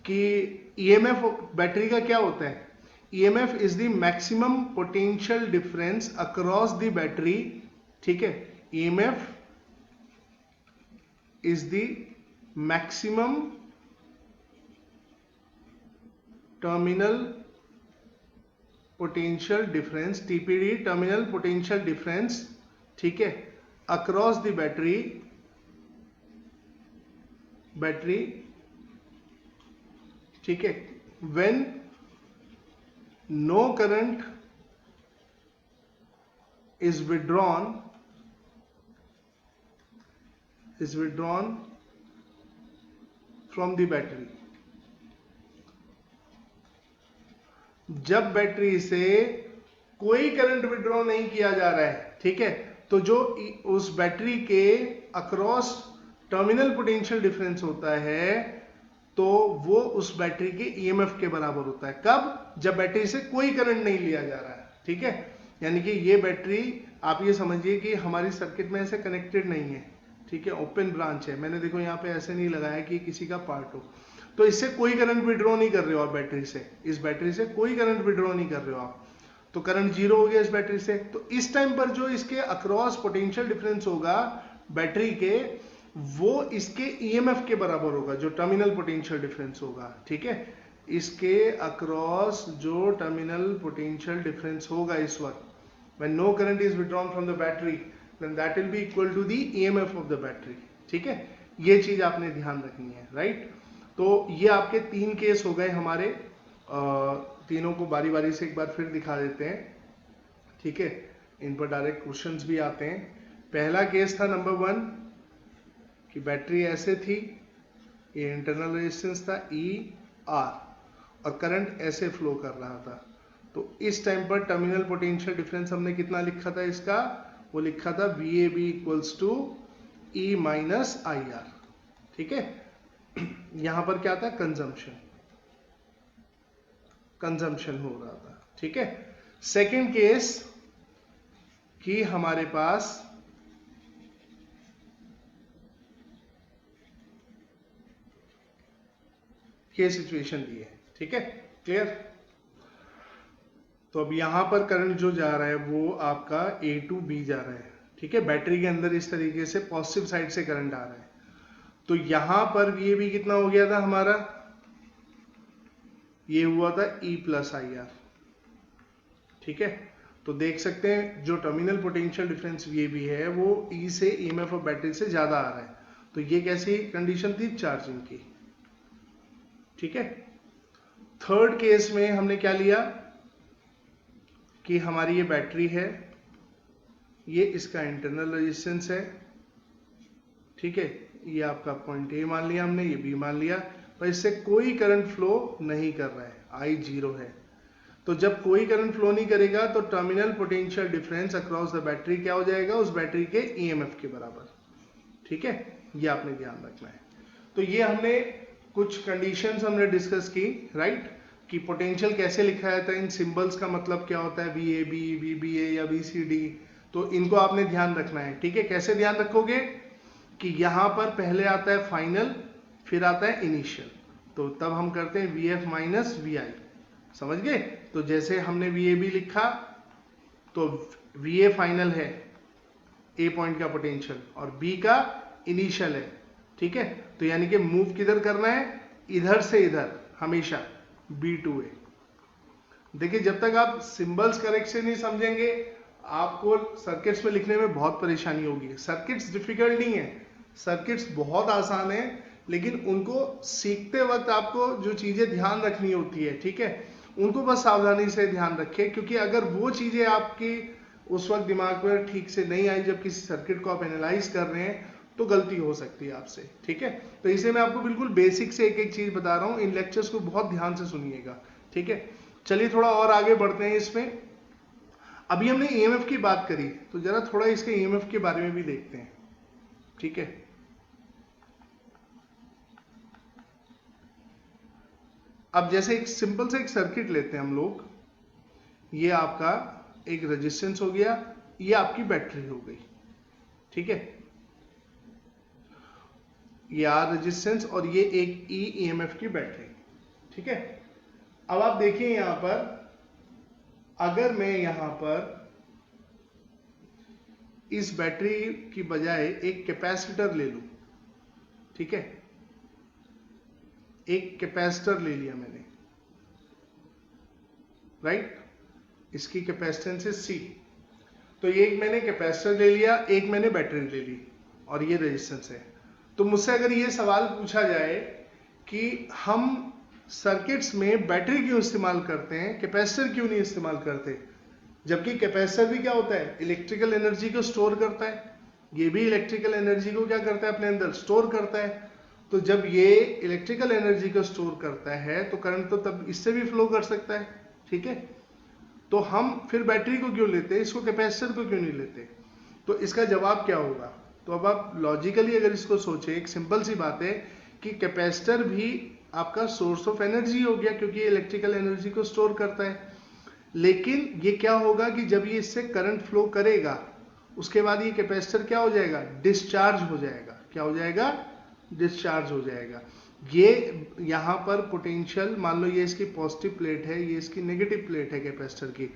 कि EMF बैटरी का क्या होता है, EMF is the maximum potential difference across the battery. ठीक है, EMF is the maximum terminal potential difference, TPD terminal potential difference. ठीक है, अक्रॉस द बैटरी। ठीक है, when no current is withdrawn from the battery. जब battery से कोई current withdraw नहीं किया जा रहा है, ठीक है, तो जो उस बैटरी के अक्रॉस टर्मिनल पोटेंशियल डिफरेंस होता है, तो वो उस बैटरी के ईएमएफ के बराबर होता है। कब, जब बैटरी से कोई करंट नहीं लिया जा रहा है। ठीक है, यानी कि ये बैटरी आप ये समझिए कि हमारी सर्किट में ऐसे कनेक्टेड नहीं है। ठीक है, ओपन ब्रांच है, मैंने देखो यहाँ पे ऐसे नहीं लगाया कि किसी का पार्ट हो, तो इससे कोई करंट विड्रॉ नहीं कर रहे हो आप बैटरी से, इस बैटरी से कोई करंट विड्रॉ नहीं कर रहे हो आप, तो करंट 0 हो गया इस बैटरी से। तो इस टाइम पर जो इसके अक्रॉस पोटेंशियल डिफरेंस होगा बैटरी के, वो इसके ईएमएफ के बराबर होगा, जो टर्मिनल पोटेंशियल डिफरेंस होगा। ठीक है, इसके अक्रॉस जो टर्मिनल पोटेंशियल डिफरेंस होगा इस वक्त, when no current is withdrawn from the battery, then that will be equal to the EMF of the battery। ठीक है, ये चीज आपने ध्यान रखनी है, राइट। तो ये आपके 3 केस हो गए हमारे, तीनों को बारी बारी से एक बार फिर दिखा देते हैं। ठीक है, इन पर डायरेक्ट क्वेश्चंस भी आते हैं। पहला केस था नंबर 1 कि बैटरी ऐसे थी, ये इंटरनल रेजिस्टेंस था ER और करंट ऐसे फ्लो कर रहा था, तो इस टाइम पर टर्मिनल पोटेंशियल डिफरेंस हमने कितना लिखा था इसका, वो लिखा था VAB equals to E minus IR। ठीक है, यहां पर क्या था, कंजम्पशन हो रहा था। ठीक है, सेकेंड केस कि हमारे पास ये सिचुएशन दी है। ठीक है, क्लियर। तो अब यहां पर करंट जो जा रहा है वो आपका A टू B जा रहा है। ठीक है, बैटरी के अंदर इस तरीके से पॉजिटिव साइड से करंट आ रहा है। तो यहां पर VAB कितना हो गया था हमारा, ये हुआ था E प्लस IR। ठीक है, तो देख सकते हैं जो टर्मिनल पोटेंशियल डिफरेंस VAB है वो E से EMF ऑफ बैटरी से ज्यादा आ रहा है। तो ये कैसी कंडीशन थी, चार्जिंग की। ठीक है, थर्ड केस में हमने क्या लिया कि हमारी ये बैटरी है, ये इसका इंटरनल रेजिस्टेंस है। ठीक है, ये आपका पॉइंट A मान लिया हमने, ये B मान लिया, पर इससे कोई करंट फ्लो नहीं कर रहा है, I 0 है। तो जब कोई करंट फ्लो नहीं करेगा तो terminal potential difference across the battery क्या हो जाएगा, उस बैटरी के EMF के बराबर। ठीक है, ये आपने ध्यान रखना है। तो ये हमने कुछ कंडीशंस हमने डिस्कस की, राइट, कि पोटेंशियल कैसे लिखा जाता है, इन सिंबल्स का मतलब क्या होता है, VAB, VBA या VCD, तो इनको आपने ध्यान रखना है। ठीक है, कैसे ध्यान रखोगे कि यहां पर पहले आता है फाइनल, फिर आता है इनिशियल, तो तब हम करते हैं VF माइनस VI, समझ गए। तो जैसे हमने VAB लिखा तो VA फाइनल है, A पॉइंट का पोटेंशियल, और B का इनिशियल है। ठीक है, तो यानी कि मूव किधर करना है, इधर से इधर, हमेशा B to A। देखिए, जब तक आप सिंबल्स करेक्ट से नहीं समझेंगे आपको सर्किट्स में लिखने में बहुत परेशानी होगी। सर्किट्स डिफिकल्ट नहीं है, सर्किट्स बहुत आसान है, लेकिन उनको सीखते वक्त आपको जो चीजें ध्यान रखनी होती है, ठीक है, उनको बस सावधानी से ध्यान रखें, क्योंकि अगर वो चीजें आपकी उस वक्त दिमाग में ठीक से नहीं आई जब किसी सर्किट को आप एनालाइज कर रहे हैं, तो गलती हो सकती है आपसे। ठीक है, तो इसे मैं आपको बिल्कुल बेसिक से एक एक चीज बता रहा हूं, इन लेक्चर्स को बहुत ध्यान से सुनिएगा। ठीक है, चलिए थोड़ा और आगे बढ़ते हैं इसमें। अभी हमने EMF की बात करी, तो जरा थोड़ा इसके EMF के बारे में भी देखते हैं। ठीक है, अब जैसे एक सिंपल से एक सर्किट लेते हैं हम लोग, ये आपका एक रेजिस्टेंस हो गया, ये आपकी बैटरी हो गई। ठीक है, ये R रेजिस्टेंस और ये एक E EMF की बैटरी। ठीक है, अब आप देखिए यहां पर, अगर मैं यहां पर इस बैटरी की बजाय एक कैपेसिटर ले लूं, ठीक है, एक कैपेसिटर ले लिया मैंने, राइट, इसकी कैपेसिटेंस है C, तो एक मैंने कैपेसिटर ले लिया, एक मैंने बैटरी ले ली, और ये रेजिस्टेंस है। तो मुझसे अगर ये सवाल पूछा जाए कि हम सर्किट्स में बैटरी क्यों इस्तेमाल करते हैं, कैपेसिटर क्यों नहीं इस्तेमाल करते, जबकि कैपेसिटर भी क्या होता है, इलेक्ट्रिकल एनर्जी को स्टोर करता है, ये भी इलेक्ट्रिकल एनर्जी को क्या करता है, अपने अंदर स्टोर करता है। तो जब ये इलेक्ट्रिकल एनर्जी को स्टोर करता है तो करंट तो तब इससे भी फ्लो कर सकता है। ठीक है, तो हम फिर बैटरी को क्यों लेते हैं, इसको कैपेसिटर को क्यों नहीं लेते, तो इसका जवाब क्या होगा। तो अब आप लॉजिकली अगर इसको सोचे, एक सिंपल सी बात है कि कैपेसिटर भी आपका सोर्स ऑफ एनर्जी हो गया, क्योंकि ये इलेक्ट्रिकल एनर्जी को स्टोर करता है। लेकिन ये क्या होगा कि जब ये इससे करंट फ्लो करेगा, उसके बाद ये कैपेसिटर क्या हो जाएगा, डिस्चार्ज हो जाएगा। क्या हो जाएगा, डिस्चार्ज हो जाएगा। ये यहां पर पोटेंशियल, मान लो ये इसकी पॉजिटिव प्लेट है, ये इसकी नेगेटिव प्लेट है कैपेसिटर की,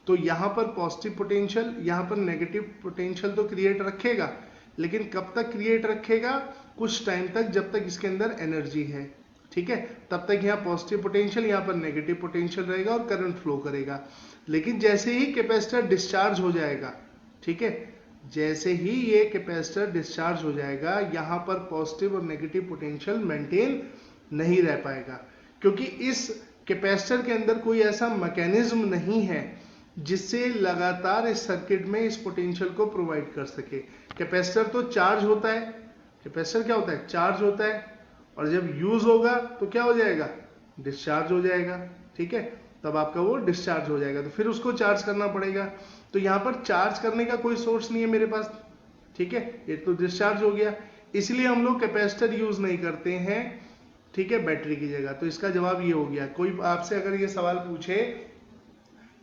तो यहां पर पॉजिटिव पोटेंशियल, यहां पर नेगेटिव पोटेंशियल तो क्रिएट रखेगा, लेकिन कब तक क्रिएट रखेगा, कुछ टाइम तक, जब तक इसके अंदर एनर्जी है। ठीक है, तब तक यहाँ पॉजिटिव पोटेंशियल, यहाँ पर नेगेटिव पोटेंशियल रहेगा और करंट फ्लो करेगा। लेकिन जैसे ही कैपेसिटर डिस्चार्ज हो जाएगा, ठीक है, जैसे ही ये कैपेसिटर डिस्चार्ज हो जाएगा, यहाँ पर पॉजिटिव और नेगेटिव पोटेंशियल मेंटेन नहीं रह पाएगा, क्योंकि इस कैपेसिटर के अंदर कोई ऐसा मैकेनिज्म नहीं है जिससे लगातार इस सर्किट में इस पोटेंशियल को प्रोवाइड कर सके। कैपेसिटर तो चार्ज होता है, कैपेसिटर क्या होता है, चार्ज होता है, और जब यूज होगा तो क्या हो जाएगा, डिस्चार्ज हो जाएगा। ठीक है, तब आपका वो डिस्चार्ज हो जाएगा, तो फिर उसको चार्ज करना पड़ेगा। तो यहाँ पर चार्ज करने का कोई सोर्स नहीं है मेरे पास, ठीक है, ये तो डिस्चार्ज हो गया, इसलिए हम लोग कैपेसिटर यूज नहीं करते हैं, ठीक है, बैटरी की जगह। तो इसका जवाब ये हो गया। कोई आपसे अगर ये सवाल पूछे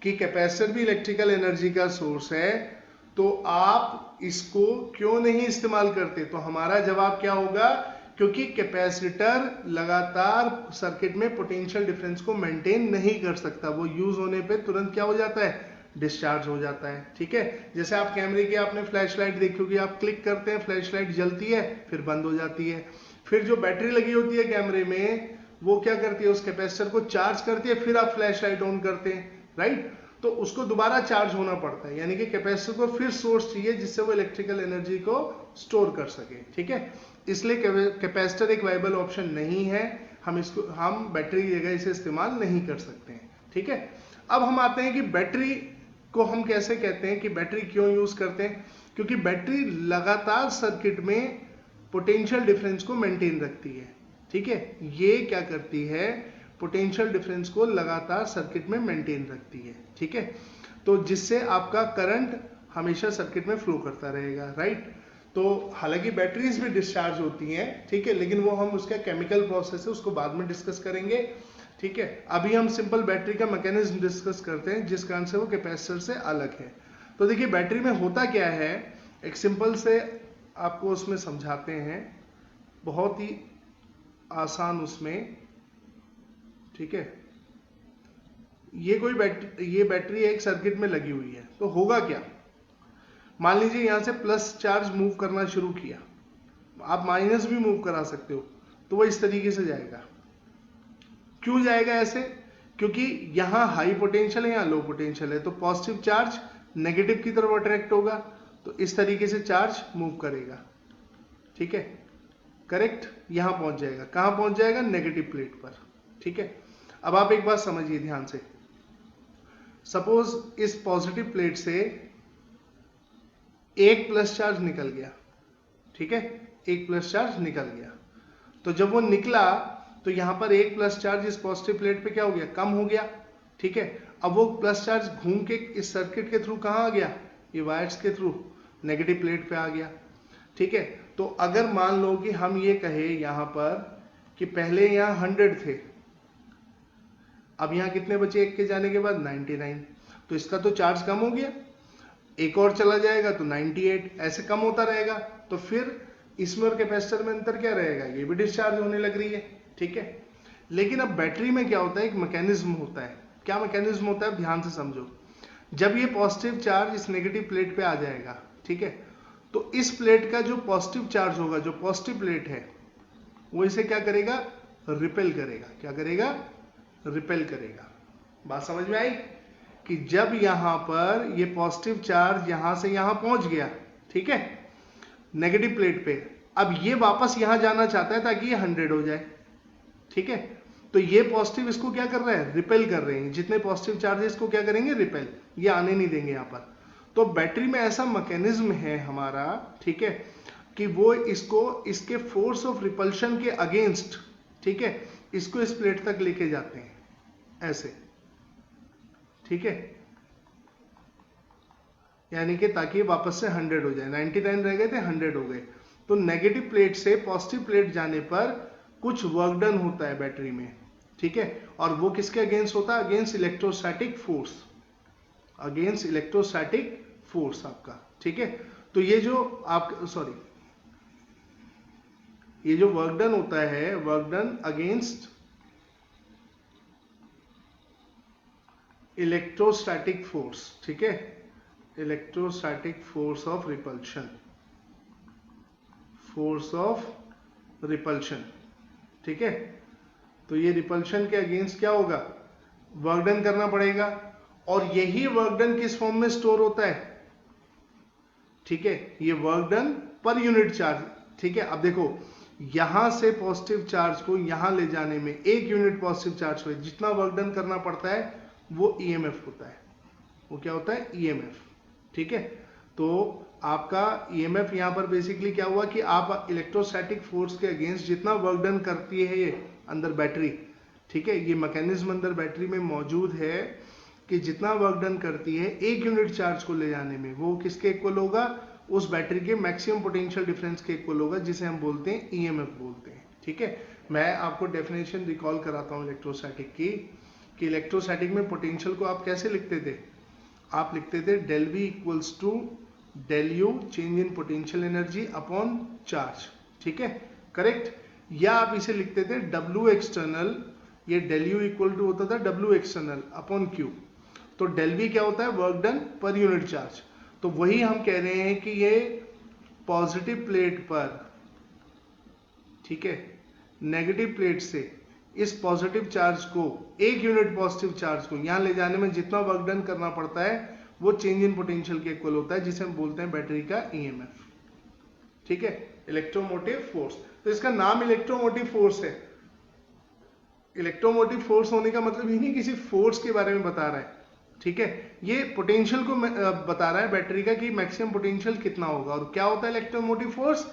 कि कैपेसिटर भी इलेक्ट्रिकल एनर्जी का सोर्स है तो आप इसको क्यों नहीं इस्तेमाल करते, तो हमारा जवाब क्या होगा, क्योंकि कैपेसिटर लगातार सर्किट में पोटेंशियल डिफरेंस को मेंटेन नहीं कर सकता, वो यूज होने पे तुरंत क्या हो जाता है, डिस्चार्ज हो जाता है, ठीक है। जैसे आप कैमरे की आपने फ्लैश लाइट देखी होगी, आप क्लिक करते हैं, फ्लैश लाइट जलती है, फिर बंद हो जाती है, फिर जो बैटरी लगी होती है कैमरे में वो क्या करती है, उस कैपेसिटर को चार्ज करती है, फिर आप फ्लैश लाइट ऑन करते हैं, राइट, तो उसको दोबारा चार्ज होना पड़ता है, यानी कि कैपेसिटर को फिर सोर्स चाहिए जिससे वो इलेक्ट्रिकल एनर्जी को स्टोर कर सके, ठीक है। इसलिए कैपेसिटर एक वायबल ऑप्शन नहीं है, हम बैटरी की जगह इसे इस्तेमाल नहीं कर सकते हैं, ठीक है। अब हम आते हैं कि बैटरी को हम कैसे कहते हैं, कि बैटरी क्यों यूज करते हैं, क्योंकि बैटरी लगातार सर्किट में पोटेंशियल डिफरेंस को मेंटेन रखती है, ठीक है, ये क्या करती है, पोटेंशियल डिफरेंस को लगातार सर्किट में मेंटेन रखती है, ठीक है, तो जिससे आपका करंट हमेशा सर्किट में फ्लो करता रहेगा, राइट। तो हालांकि बैटरीज भी डिस्चार्ज होती हैं, ठीक है, लेकिन वो हम उसका केमिकल प्रोसेस है उसको बाद में डिस्कस करेंगे, ठीक है। अभी हम सिंपल बैटरी का मैकेनिज्म डिस्कस करते हैं जिस कारण से वो कैपेसिटर से अलग है। तो देखिए बैटरी में होता क्या है, एक सिंपल से आपको उसमें समझाते हैं, बहुत ही आसान उसमें, ठीक है। ये बैटरी एक सर्किट में लगी हुई है, तो होगा क्या, मान लीजिए यहां से प्लस चार्ज मूव करना शुरू किया, आप माइनस भी मूव करा सकते हो, तो वो इस तरीके से जाएगा। क्यों जाएगा ऐसे, क्योंकि यहां हाई पोटेंशियल है, यहां लो पोटेंशियल है, तो पॉजिटिव चार्ज नेगेटिव की तरफ अट्रैक्ट होगा, तो इस तरीके से चार्ज मूव करेगा, ठीक है, करेक्ट, यहां पहुंच जाएगा, कहां पहुंच जाएगा, नेगेटिव प्लेट पर, ठीक है। अब आप एक बात समझिए ध्यान से, सपोज इस पॉजिटिव प्लेट से एक प्लस चार्ज निकल गया, ठीक है, एक प्लस चार्ज निकल गया, तो जब वो निकला तो यहां पर एक प्लस चार्ज इस पॉजिटिव प्लेट पे क्या हो गया, कम हो गया, ठीक है। अब वो प्लस चार्ज घूम के इस सर्किट के थ्रू कहां आ गया, ये वायर्स के थ्रू नेगेटिव प्लेट पे आ गया, ठीक है। तो अगर मान लो कि हम ये कहे यहां पर कि पहले यहां 100 थे, अब यहां कितने बचे एक के जाने के बाद, 99, तो इसका तो चार्ज कम हो गया, एक और चला जाएगा तो 98, ऐसे कम होता रहेगा, तो फिर इसमें और कैपेसिटर में अंतर क्या रहेगा, ये भी डिस्चार्ज होने लग रही है, ठीक है। लेकिन अब बैटरी में क्या होता है, एक मैकेनिज्म होता है, क्या मैकेनिज्म होता है, ध्यान से समझो। जब ये पॉजिटिव चार्ज इस नेगेटिव प्लेट पे आ जाएगा, ठीक है, तो इस प्लेट का जो पॉजिटिव चार्ज होगा, जो पॉजिटिव प्लेट है, वो इसे क्या करेगा, रिपेल करेगा, क्या करेगा, रिपेल करेगा। बात समझ में आई, कि जब यहां पर ये पॉजिटिव चार्ज यहां से यहां पहुंच गया, ठीक है, नेगेटिव प्लेट पे, अब ये वापस यहां जाना चाहता है ताकि ये 100 हो जाए, ठीक है, तो ये पॉजिटिव इसको क्या कर रहा है, रिपेल कर रहे हैं, जितने पॉजिटिव चार्ज है इसको क्या करेंगे, रिपेल, ये आने नहीं देंगे यहां पर। तो बैटरी में ऐसा मैकेनिज्म है हमारा, ठीक है, कि वो इसको इसके फोर्स ऑफ रिपल्शन के अगेंस्ट, ठीक है, इसको इस प्लेट तक लेके जाते हैं ऐसे, ठीक है, यानी कि ताकि वापस से 100 हो जाए, 99 रह गए थे 100 हो गए। तो नेगेटिव प्लेट से पॉजिटिव प्लेट जाने पर कुछ वर्क डन होता है बैटरी में, ठीक है, और वो किसके अगेंस्ट होता है, against electrostatic force, against electrostatic force आपका, ठीक है। तो ये जो आप ये जो वर्क डन होता है, work done against electrostatic force, ठीक है, electrostatic force of repulsion, force of repulsion, ठीक है। तो ये रिपल्शन के अगेंस्ट क्या होगा, वर्क डन करना पड़ेगा, और यही वर्क डन किस फॉर्म में स्टोर होता है, ठीक है, ये work done per unit charge, ठीक है। अब देखो यहां से पॉजिटिव चार्ज को यहां ले जाने में 1 यूनिट पॉजिटिव चार्ज हुए, जितना वर्क डन करना पड़ता है वो ईएमएफ होता है, वो क्या होता है, ईएमएफ, ठीक है। तो आपका ईएमएफ यहां पर बेसिकली क्या हुआ कि आप इलेक्ट्रोस्टैटिक फोर्स के अगेंस्ट जितना वर्क डन करती है ये अंदर बैटरी, ठीक है, ये मैकेनिज्म अंदर बैटरी में मौजूद है कि जितना वर्क डन करती है 1 यूनिट चार्ज को ले जाने में, वो किसके इक्वल होगा, उस बैटरी के मैक्सिमम पोटेंशियल डिफरेंस के इक्वल होगा, जिसे हम बोलते हैं ईएमएफ बोलते हैं। ठीक है, मैं आपको डेफिनेशन रिकॉल कराता हूँ इलेक्ट्रोस्टैटिक की, कि इलेक्ट्रोस्टैटिक में पोटेंशियल को आप कैसे लिखते थे, आप लिखते थे del V equals to del U change in potential energy upon charge. ठीक है, करेक्ट। या आप इसे लिखते थे डब्ल्यू एक्सटर्नल, ये डेल यू इक्वल टू होता था डब्ल्यू एक्सटर्नल अपॉन क्यू। तो डेल वी क्या होता है, work done per unit charge. तो वही हम कह रहे हैं कि ये पॉजिटिव प्लेट पर, ठीक है, नेगेटिव प्लेट से इस पॉजिटिव चार्ज को, 1 यूनिट पॉजिटिव चार्ज को यहां ले जाने में जितना वर्क डन करना पड़ता है वो चेंज इन पोटेंशियल के इक्वल होता है, जिसे हम बोलते हैं बैटरी का ईएमएफ। ठीक है, इलेक्ट्रोमोटिव फोर्स। तो इसका नाम इलेक्ट्रोमोटिव फोर्स है। इलेक्ट्रोमोटिव फोर्स होने का मतलब ये नहीं किसी फोर्स के बारे में बता रहा है, ठीक है, ये पोटेंशियल को बता रहा है बैटरी का कि मैक्सिमम पोटेंशियल कितना होगा। और क्या होता है इलेक्ट्रोमोटिव फोर्स,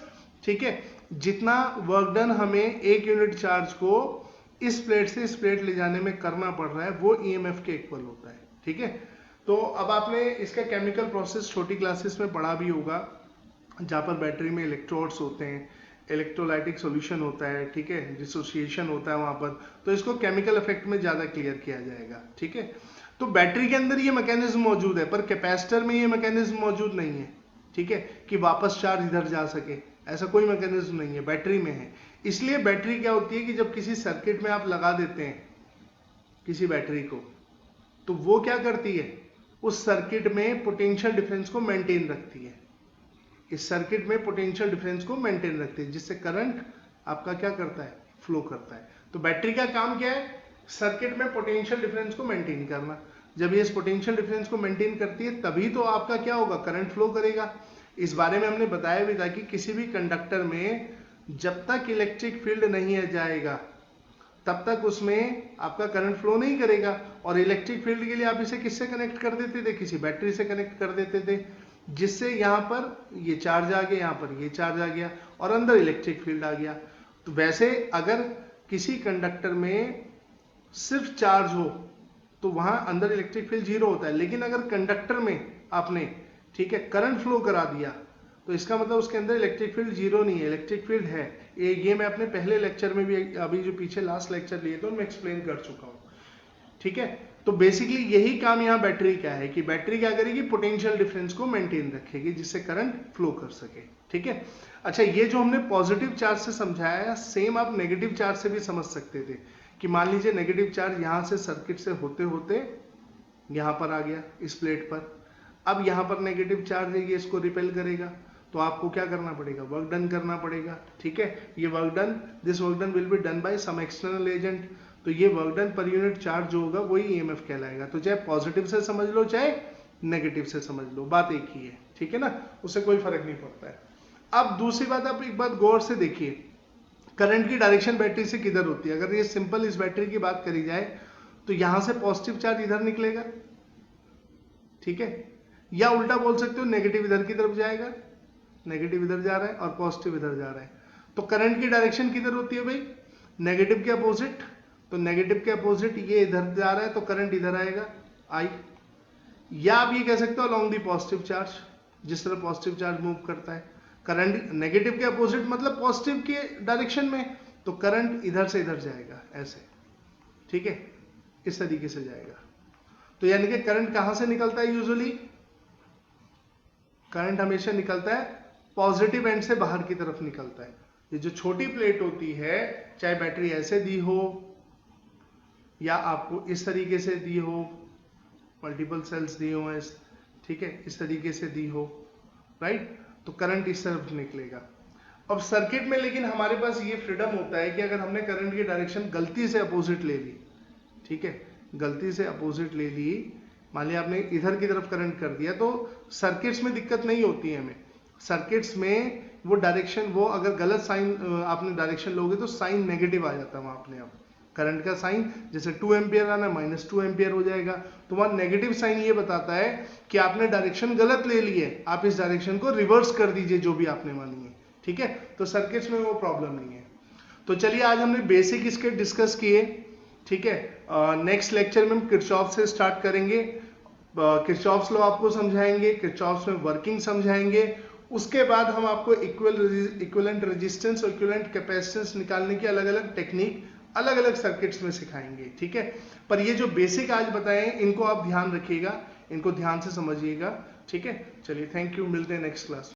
ठीक है, जितना वर्क डन हमें 1 यूनिट चार्ज को इस प्लेट से इस प्लेट ले जाने में करना पड़ रहा है वो ईएमएफ के इक्वल होता है। ठीक है, तो अब आपने इसका केमिकल प्रोसेस छोटी क्लासेस में पढ़ा भी होगा, जहां पर बैटरी में इलेक्ट्रोड्स होते हैं, इलेक्ट्रोलाइटिक सॉल्यूशन होता है, ठीक है, डिसोसिएशन होता है वहां पर, तो इसको केमिकल इफेक्ट में ज्यादा क्लियर किया जाएगा। ठीक है, तो बैटरी के अंदर ये मैकेनिज्म मौजूद है, पर कैपेसिटर में ये मैकेनिज्म मौजूद नहीं है। ठीक है, कि वापस चार्ज इधर जा सके, ऐसा कोई मैकेनिज्म नहीं है, बैटरी में है। इसलिए बैटरी क्या होती है कि जब किसी सर्किट में आप लगा देते हैं किसी बैटरी को, तो वो क्या करती है, उस सर्किट में पोटेंशियल डिफरेंस को मेंटेन रखती है, इस सर्किट में पोटेंशियल डिफरेंस को मेंटेन रखती है, जिससे करंट आपका क्या करता है, फ्लो करता है। तो बैटरी का काम क्या है, सर्किट में पोटेंशियल डिफरेंस को मेंटेन करना। जब ये इस पोटेंशियल डिफरेंस को मेंटेन करती है तभी तो आपका क्या होगा, करंट फ्लो करेगा। इस बारे में हमने बताया भी था कि किसी भी कंडक्टर में जब तक इलेक्ट्रिक फील्ड नहीं आ जाएगा तब तक उसमें आपका करंट फ्लो नहीं करेगा। और इलेक्ट्रिक फील्ड के लिए आप इसे किससे कनेक्ट कर देते थे, किसी बैटरी से कनेक्ट कर देते थे, जिससे यहाँ पर ये चार्ज आ गया, यहाँ पर ये चार्ज आ गया और अंदर इलेक्ट्रिक फील्ड आ गया। तो वैसे अगर किसी कंडक्टर में सिर्फ चार्ज हो तो वहां अंदर इलेक्ट्रिक फील्ड 0 होता है, लेकिन अगर कंडक्टर में आपने, ठीक है, करंट फ्लो करा दिया तो इसका मतलब उसके अंदर इलेक्ट्रिक फील्ड 0 नहीं है, इलेक्ट्रिक फील्ड है। ये मैं अपने पहले लेक्चर में भी, अभी जो पीछे लास्ट लेक्चर लिए तो मैं एक्सप्लेन कर चुका हूं। ठीक है, तो बेसिकली यही काम यहाँ बैटरी का है कि बैटरी क्या करेगी, पोटेंशियल डिफरेंस को मेंटेन रखेगी जिससे करंट फ्लो कर सके। ठीक है, अच्छा, ये जो हमने पॉजिटिव चार्ज से समझाया, सेम आप नेगेटिव चार्ज से भी समझ सकते थे कि मान लीजिए नेगेटिव चार्ज यहां से सर्किट से होते होते यहां पर आ गया इस प्लेट पर। अब यहां पर नेगेटिव चार्ज है, ये इसको रिपेल करेगा, तो आपको क्या करना पड़ेगा, वर्क डन करना पड़ेगा। ठीक है, ये work done, this work done will be done by some external agent. तो ये work done per unit charge जो होगा वही ईएमएफ कहलाएगा। तो चाहे पॉजिटिव से समझ लो चाहे नेगेटिव से समझ लो, बात एक ही है। ठीक है ना, उससे कोई फर्क नहीं पड़ता है। अब दूसरी बात, आप एक बात गौर से देखिए, करंट की डायरेक्शन बैटरी से किधर होती है। अगर ये सिंपल इस बैटरी की बात करी जाए तो यहां से पॉजिटिव चार्ज इधर निकलेगा, ठीक है, या उल्टा बोल सकते हो नेगेटिव इधर की तरफ जाएगा, नेगेटिव इधर जा रहा है और पॉजिटिव इधर जा रहा है। तो करंट की डायरेक्शन किधर होती है भाई, नेगेटिव के अपोजिट। तो नेगेटिव के अपोजिट ये इधर जा रहा है तो करंट इधर आएगा, आई। या आप ये कह सकते हो अलोंग दी पॉजिटिव चार्ज, जिस तरह पॉजिटिव चार्ज मूव करता है। करंट नेगेटिव के अपोजिट मतलब पॉजिटिव के डायरेक्शन में, तो करंट इधर से इधर जाएगा ऐसे, ठीक है, इस तरीके से जाएगा। तो यानी कि करंट कहां से निकलता है, यूजुअली करंट हमेशा निकलता है पॉजिटिव एंड से बाहर की तरफ निकलता है। ये जो छोटी प्लेट होती है, चाहे बैटरी ऐसे दी हो या आपको इस तरीके से दी हो, मल्टीपल सेल्स दी हो, ठीक है, इस तरीके से दी हो, राइट, तो करंट इस तरफ निकलेगा। अब सर्किट में लेकिन हमारे पास ये फ्रीडम होता है कि अगर हमने करंट की डायरेक्शन गलती से अपोजिट ले ली, ठीक है, गलती से अपोजिट ले ली, मान लिया आपने इधर की तरफ करंट कर दिया, तो सर्किट्स में दिक्कत नहीं होती है हमें। सर्किट्स में वो डायरेक्शन, वो अगर गलत साइन आपने डायरेक्शन लोगे तो साइन नेगेटिव आ जाता है वहां अपने आप। करंट का साइन जैसे 2 एम्पियर आना -2 एम्पियर हो जाएगा, तो वहां नेगेटिव साइन ये बताता है कि आपने डायरेक्शन गलत ले ली है, आप इस डायरेक्शन को रिवर्स कर दीजिए जो भी आपने मानी है, ठीक है। तो सर्किट्स में वो प्रॉब्लम नहीं है। तो चलिए आज हमने बेसिक इसके डिस्कस किए ठीक है। नेक्स्ट लेक्चर में हम किरचॉफ से स्टार्ट करेंगे। किरचॉफ्स लॉ आपको समझाएंगे, किरचॉफ्स में वर्किंग समझाएंगे। उसके बाद हम आपको इक्विवेलेंट रेजिस्टेंस और इक्विवेलेंट कैपेसिटेंस निकालने की अलग अलग टेक्निक अलग अलग सर्किट्स में सिखाएंगे, ठीक है। पर ये जो बेसिक आज बताए इनको आप ध्यान रखिएगा, इनको ध्यान से समझिएगा, ठीक है। चलिए, थैंक यू, मिलते हैं नेक्स्ट क्लास।